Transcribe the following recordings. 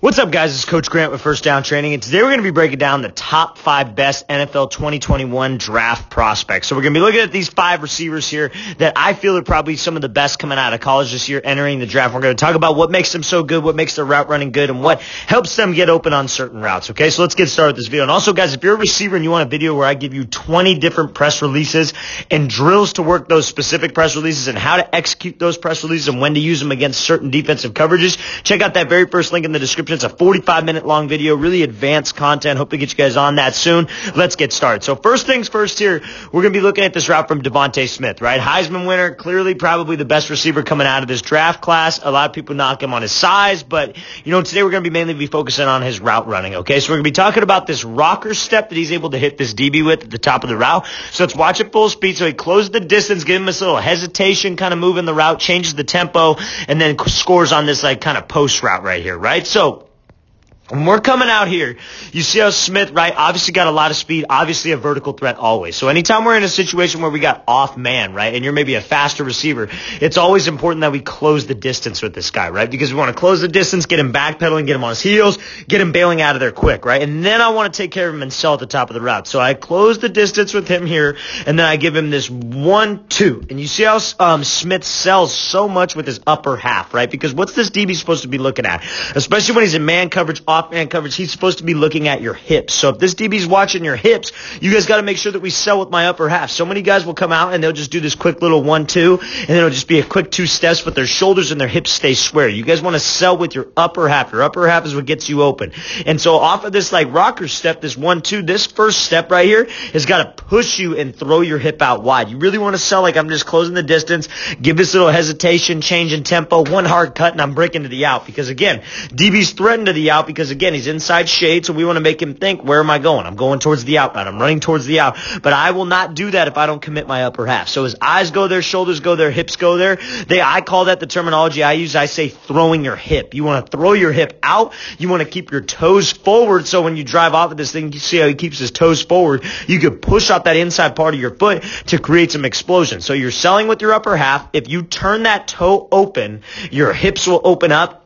What's up, guys? It's Coach Grant with First Down Training, and today we're going to be breaking down the top 5 best NFL 2021 draft prospects. So we're going to be looking at these 5 receivers here that I feel are probably some of the best coming out of college this year, entering the draft. We're going to talk about what makes them so good, what makes their route running good, and what helps them get open on certain routes. Okay, so let's get started with this video. And also, guys, if you're a receiver and you want a video where I give you 20 different press releases and drills to work those specific press releases and how to execute those press releases and when to use them against certain defensive coverages, check out that very first link in the description. It's a 45-minute long video, really advanced content. Hope to get you guys on that soon. Let's get started. So first things first here, we're going to be looking at this route from Devonta Smith, right? Heisman winner, clearly probably the best receiver coming out of this draft class. A lot of people knock him on his size, but, today we're going to be mainly focusing on his route running, okay? So we're going to be talking about this rocker step that he's able to hit this DB with at the top of the route. So let's watch it full speed. So he closes the distance, give him this little hesitation, kind of moving the route, changes the tempo, and then scores on this kind of post route right here, right? So when we're coming out here, you see how Smith, right, obviously got a lot of speed, obviously a vertical threat always. So anytime we're in a situation where we got off man, right, and you're maybe a faster receiver, it's always important that we close the distance with this guy, right, because we want to close the distance, get him backpedaling, get him on his heels, get him bailing out of there quick, right, and then I want to take care of him and sell at the top of the route. So I close the distance with him here, and then I give him this 1-2, and you see how Smith sells so much with his upper half, right, because what's this DB supposed to be looking at, especially when he's in man coverage, off-man coverage, he's supposed to be looking at your hips. So if this DB's watching your hips, you guys got to make sure that we sell with my upper half. So many guys will come out and they'll just do this quick little 1-2, and then it'll just be a quick 2 steps, but their shoulders and their hips stay square. You guys want to sell with your upper half. Your upper half is what gets you open. And so off of this rocker step, this 1-2, this first step right here has got to push you and throw your hip out wide. You really want to sell like I'm just closing the distance, give this little hesitation, change in tempo, one hard cut, and I'm breaking to the out. Because again, DB's threatened to the out because again, he's inside shade, so we want to make him think, where am I going? I'm going towards the out route. I'm running towards the out. But I will not do that if I don't commit my upper half. So his eyes go there, shoulders go there, hips go there. I call that the terminology I use. I say throwing your hip. You want to throw your hip out. You want to keep your toes forward, so when you drive off of this thing, you see how he keeps his toes forward. You can push out that inside part of your foot to create some explosion. So you're selling with your upper half. If you turn that toe open, your hips will open up,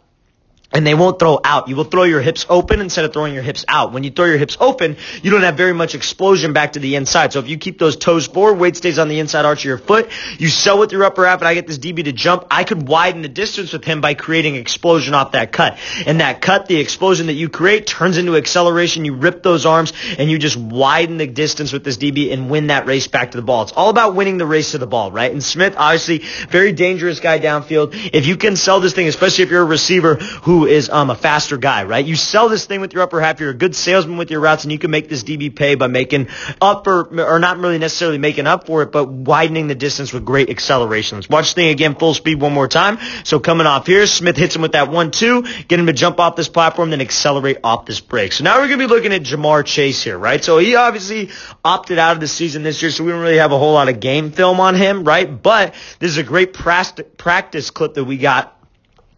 and they won't throw out. You will throw your hips open instead of throwing your hips out. When you throw your hips open, you don't have very much explosion back to the inside. So if you keep those toes forward, weight stays on the inside arch of your foot, you sell with your upper half, and I get this DB to jump, I could widen the distance with him by creating explosion off that cut. And that cut, the explosion that you create, turns into acceleration. You rip those arms, and you just widen the distance with this DB and win that race back to the ball. It's all about winning the race to the ball, right? And Smith, obviously, very dangerous guy downfield. If you can sell this thing, especially if you're a receiver who is a faster guy, right? You sell this thing with your upper half. You're a good salesman with your routes, and you can make this DB pay by making up or not really necessarily making up for it, but widening the distance with great acceleration. Let's watch the thing again full speed one more time. So coming off here, Smith hits him with that 1-2, get him to jump off this platform, then accelerate off this break. So now we're going to be looking at JaMarr Chase here, right? So he obviously opted out of the season this year, so we don't really have a whole lot of game film on him, right? But this is a great practice clip that we got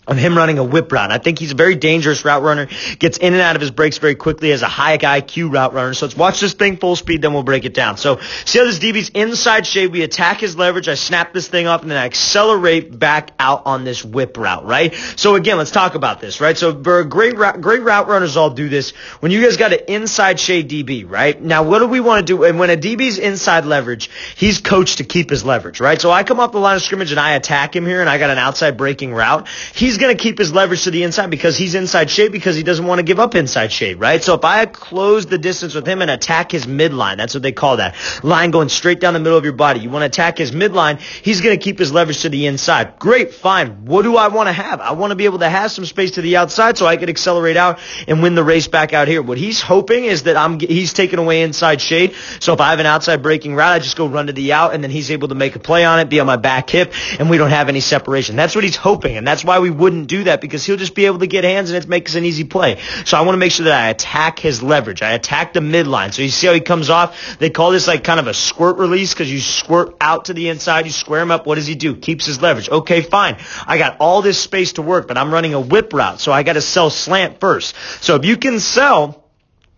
of him running a whip route. I think he's a very dangerous route runner, gets in and out of his breaks very quickly, has a high IQ route runner. So let's watch this thing full speed, then we'll break it down. So see how this DB's inside shade, we attack his leverage, I snap this thing up, and then I accelerate back out on this whip route, right? So again, let's talk about this, right? So for great route runners all do this. When you guys got an inside shade DB, right? Now what do we want to do? And when a DB's inside leverage, he's coached to keep his leverage, right? So I come off the line of scrimmage and I attack him here, and I got an outside breaking route. He's going to keep his leverage to the inside because he's inside shade, because he doesn't want to give up inside shade, right? So if I close the distance with him and attack his midline, that's what they call that. Line going straight down the middle of your body. You want to attack his midline, he's going to keep his leverage to the inside. Great, fine. What do I want to have? I want to be able to have some space to the outside so I could accelerate out and win the race back out here. What he's hoping is that he's taking away inside shade. So if I have an outside breaking route, I just go run to the out, and then he's able to make a play on it, be on my back hip, and we don't have any separation. That's what he's hoping, and that's why we wouldn't do that, because he'll just be able to get hands and it makes an easy play. So I want to make sure that I attack his leverage. I attack the midline. So you see how he comes off? They call this kind of a squirt release, because you squirt out to the inside, you square him up. What does he do? Keeps his leverage. Okay, fine. I got all this space to work, but I'm running a whip route, so I got to sell slant first. So if you can sell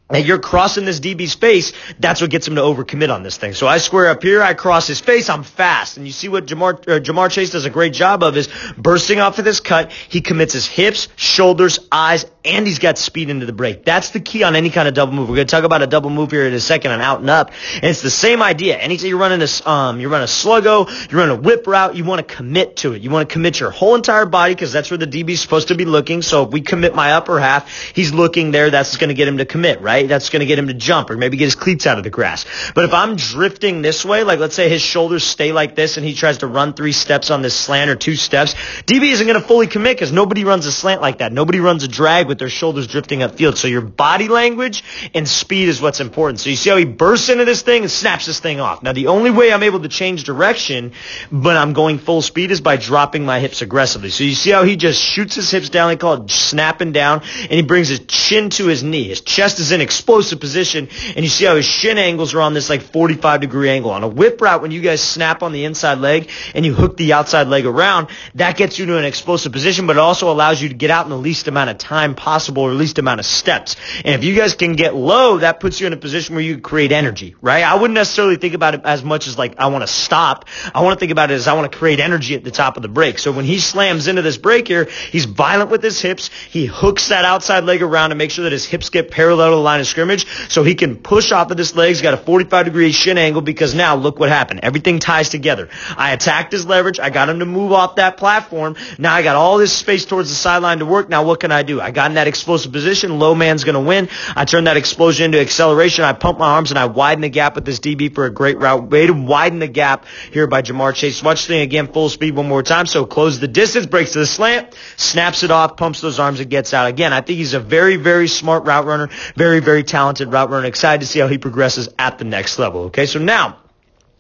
and you're crossing this DB's face, that's what gets him to overcommit on this thing. So I square up here, I cross his face, I'm fast. And you see what JaMarr Chase does a great job of is bursting off of this cut. He commits his hips, shoulders, eyes, and he's got speed into the break. That's the key on any kind of double move. We're going to talk about a double move here in a second on out and up. And it's the same idea. Anytime you're running you're running a sluggo, you're running a whip route, you want to commit to it. You want to commit your whole entire body because that's where the DB's supposed to be looking. So if we commit my upper half, he's looking there. That's going to get him to commit, right? That's going to get him to jump or maybe get his cleats out of the grass. But if I'm drifting this way, like let's say his shoulders stay like this and he tries to run 3 steps on this slant or 2 steps, DB isn't going to fully commit because nobody runs a slant like that. Nobody runs a drag with their shoulders drifting upfield. So your body language and speed is what's important. So you see how he bursts into this thing and snaps this thing off. Now the only way I'm able to change direction when I'm going full speed is by dropping my hips aggressively. So you see how he just shoots his hips down, they call it snapping down, and he brings his chin to his knee. His chest is in explosive position, and you see how his shin angles are on this like 45-degree angle. On a whip route, when you guys snap on the inside leg and you hook the outside leg around, that gets you to an explosive position, but it also allows you to get out in the least amount of time possible or least amount of steps. And if you guys can get low, that puts you in a position where you create energy, right? I wouldn't necessarily think about it as much as like I want to stop. I want to think about it as I want to create energy at the top of the break. So when he slams into this break here, he's violent with his hips. He hooks that outside leg around to make sure that his hips get parallel to the line of scrimmage so he can push off of this leg. He's got a 45-degree shin angle because now look what happened. Everything ties together. I attacked his leverage. I got him to move off that platform. Now I got all this space towards the sideline to work. Now what can I do? I got in that explosive position. Low man's going to win. I turn that explosion into acceleration. I pump my arms and I widen the gap with this DB for a great route. Way to widen the gap here by JaMarr Chase. Watch the thing again, full speed one more time. So close the distance, breaks to the slant, snaps it off, pumps those arms and gets out. Again, I think he's a very, very smart route runner, very, very talented route runner. Excited to see how he progresses at the next level. Okay, so now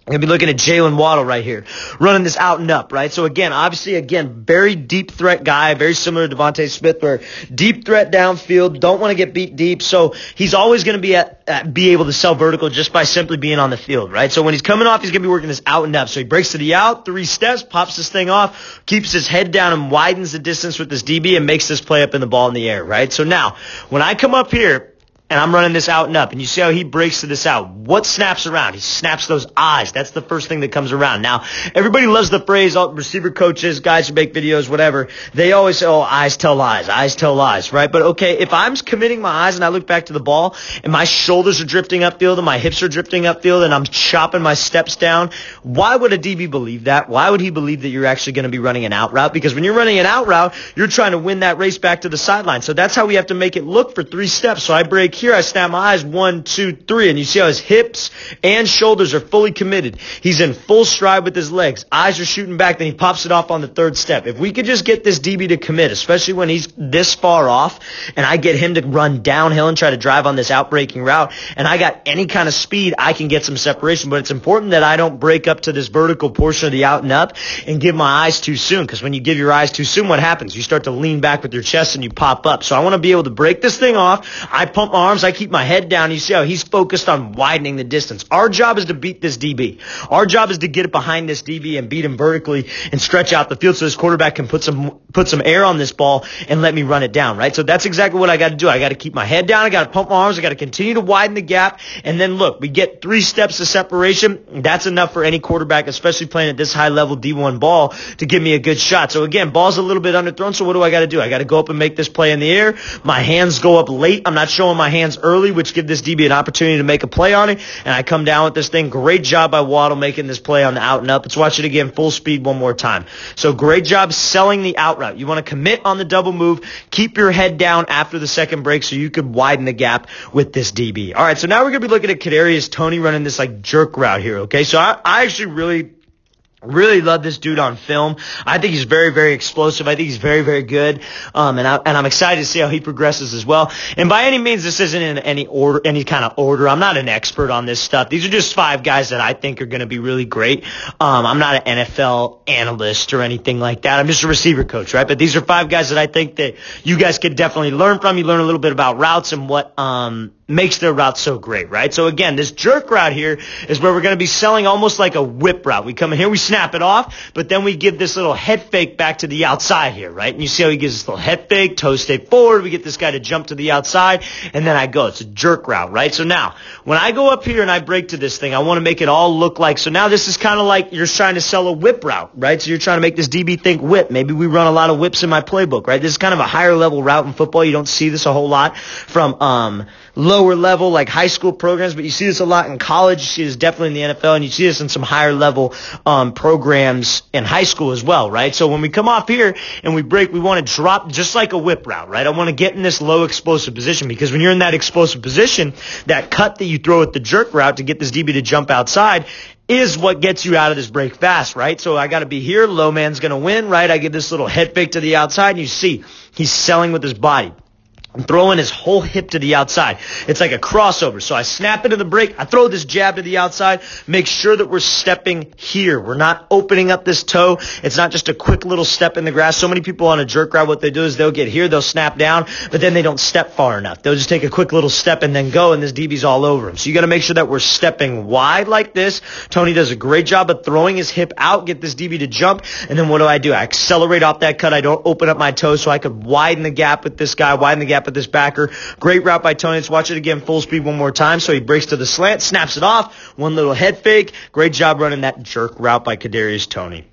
I'm going to be looking at Jaylen Waddle right here, running this out and up, right? So again, obviously, very deep threat guy, very similar to Devonta Smith, where deep threat downfield, don't want to get beat deep. So he's always going to be able to sell vertical just by simply being on the field, right? So when he's coming off, he's going to be working this out and up. So he breaks to the out, 3 steps, pops this thing off, keeps his head down and widens the distance with this DB and makes this play up in the ball in the air, right? So now, when I come up here, and I'm running this out and up, and you see how he breaks to this out. What snaps around? He snaps those eyes. That's the first thing that comes around. Now, everybody loves the phrase, all receiver coaches, guys who make videos, whatever. They always say, oh, eyes tell lies, right? But okay, if I'm committing my eyes and I look back to the ball, and my shoulders are drifting upfield, and my hips are drifting upfield, and I'm chopping my steps down, why would a DB believe that? Why would he believe that you're actually going to be running an out route? Because when you're running an out route, you're trying to win that race back to the sideline. So that's how we have to make it look for 3 steps. So I break here, I snap my eyes, 1, 2, 3, and you see how his hips and shoulders are fully committed. He's in full stride with his legs. Eyes are shooting back, then he pops it off on the 3rd step. If we could just get this DB to commit, especially when he's this far off, and I get him to run downhill and try to drive on this outbreaking route, and I got any kind of speed, I can get some separation, but it's important that I don't break up to this vertical portion of the out and up and give my eyes too soon, because when you give your eyes too soon, what happens? You start to lean back with your chest and you pop up. So I want to be able to break this thing off. I pump my arms, I keep my head down. You see how he's focused on widening the distance. Our job is to beat this DB. Our job is to get it behind this DB and beat him vertically and stretch out the field so this quarterback can put some air on this ball and let me run it down, right? So that's exactly what I got to do. I got to keep my head down. I got to pump my arms. I got to continue to widen the gap. And then look, we get 3 steps of separation. That's enough for any quarterback, especially playing at this high level D1 ball, to give me a good shot. So again, ball's a little bit underthrown. So what do I got to do? I got to go up and make this play in the air. My hands go up late. I'm not showing my hands early, which give this DB an opportunity to make a play on it. And I come down with this thing. Great job by Waddle making this play on the out and up. Let's watch it again, full speed one more time. So great job selling the out route. You want to commit on the double move. Keep your head down after the second break so you could widen the gap with this DB. All right, so now we're going to be looking at Kadarius Toney running this like jerk route here, okay? So I actually really love this dude on film. I think he's very, very explosive. I think he's very, very good. And I'm excited to see how he progresses as well. And by any means, this isn't in any kind of order. I'm not an expert on this stuff. These are just 5 guys that I think are going to be really great. I'm not an NFL analyst or anything like that. I'm just a receiver coach, right? But these are 5 guys that I think that you guys could definitely learn from. You learn a little bit about routes and what makes their route so great, right? So again, this jerk route here is where we're going to be selling almost like a whip route. We come in here, we snap it off, but then we give this little head fake back to the outside here, right? And you see how he gives this little head fake, toes stay forward, we get this guy to jump to the outside, and then I go. It's a jerk route, right? So now, when I go up here and I break to this thing, I want to make it all look like, so now this is kind of like you're trying to sell a whip route, right? So you're trying to make this DB think whip. Maybe we run a lot of whips in my playbook, right? This is kind of a higher level route in football. You don't see this a whole lot from lower level, like high school programs, but you see this a lot in college. You see this definitely in the NFL, and you see this in some higher level programs in high school as well, right? So when we come off here and we break, we want to drop just like a whip route, right? I want to get in this low explosive position, because when you're in that explosive position, that cut that you throw at the jerk route to get this DB to jump outside is what gets you out of this break fast, right? So I got to be here. Low man's going to win, right? I get this little head fake to the outside, and you see he's selling with his body. I'm throwing his whole hip to the outside. It's like a crossover. So I snap into the break. I throw this jab to the outside. Make sure that we're stepping here. We're not opening up this toe. It's not just a quick little step in the grass. So many people on a jerk route, what they do is they'll get here, they'll snap down, but then they don't step far enough. They'll just take a quick little step and then go, and this DB's all over him. So you got to make sure that we're stepping wide like this. Toney does a great job of throwing his hip out, get this DB to jump, and then what do? I accelerate off that cut. I don't open up my toes so I could widen the gap with this guy, widen the gap with this backer. Great route by Toney. Let's watch it again full speed one more time. So he breaks to the slant, snaps it off, one little head fake. Great job running that jerk route by Kadarius Toney.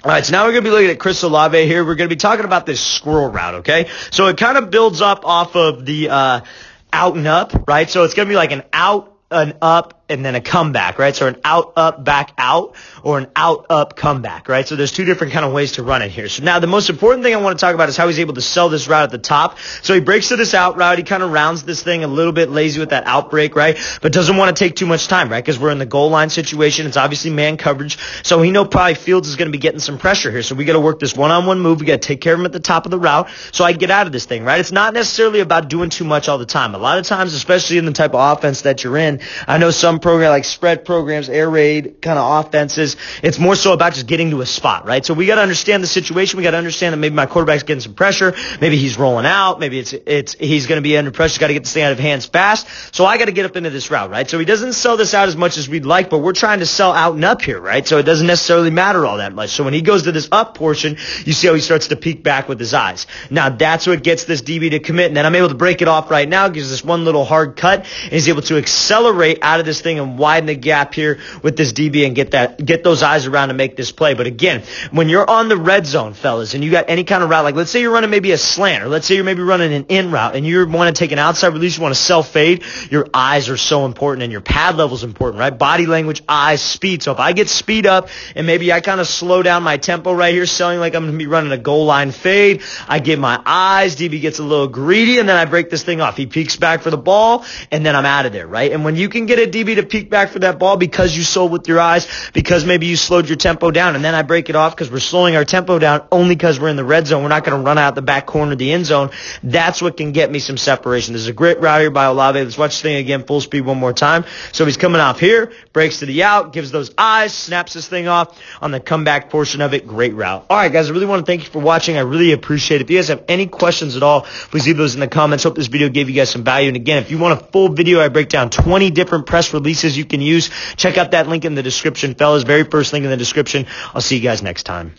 All right, so now we're going to be looking at Chris Olave here. We're going to be talking about this squirrel route, okay? So it kind of builds up off of the out and up, right? So it's going to be like an out, an up, and then a comeback, right? So an out, up, back, out, or an out, up, comeback, right? So there's two different kind of ways to run it here. So now the most important thing I want to talk about is how he's able to sell this route at the top. So he breaks to this out route. He kind of rounds this thing a little bit lazy with that out break, right? But doesn't want to take too much time, right? Because we're in the goal line situation. It's obviously man coverage. So he know probably Fields is going to be getting some pressure here. So we got to work this one-on-one move. We got to take care of him at the top of the route so I can get out of this thing, right? It's not necessarily about doing too much all the time. A lot of times, especially in the type of offense that you're in, I know some program like spread programs, air raid kind of offenses, it's more so about just getting to a spot, right? So we got to understand the situation. We got to understand that maybe my quarterback's getting some pressure. Maybe he's rolling out. Maybe he's going to be under pressure. He's got to get this thing out of hands fast. So I got to get up into this route, right? So he doesn't sell this out as much as we'd like, but we're trying to sell out and up here, right? So it doesn't necessarily matter all that much. So when he goes to this up portion, you see how he starts to peek back with his eyes. Now that's what gets this DB to commit. And then I'm able to break it off right now, gives this one little hard cut, and he's able to accelerate out of this thing and widen the gap here with this DB and get those eyes around to make this play. But again, when you're on the red zone, fellas, and you got any kind of route, like let's say you're running maybe a slant, or let's say you're maybe running an in route, and you want to take an outside release, you want to self-fade, your eyes are so important, and your pad level is important, right? Body language, eyes, speed. So if I get speed up, and maybe I kind of slow down my tempo right here, selling like I'm going to be running a goal line fade, I get my eyes, DB gets a little greedy, and then I break this thing off. He peeks back for the ball, and then I'm out of there, right? And when you can get a DB to peek back for that ball because you sold with your eyes, because maybe you slowed your tempo down, and then I break it off because we're slowing our tempo down only because we're in the red zone. We're not going to run out the back corner of the end zone. That's what can get me some separation. This is a great route here by Olave. Let's watch this thing again full speed one more time. So he's coming off here, breaks to the out, gives those eyes, snaps this thing off on the comeback portion of it. Great route. All right, guys, I really want to thank you for watching. I really appreciate it. If you guys have any questions at all, please leave those in the comments. Hope this video gave you guys some value. And again, if you want a full video, I break down 20 different press releases you can use. Check out that link in the description, fellas. Very first link in the description. I'll see you guys next time.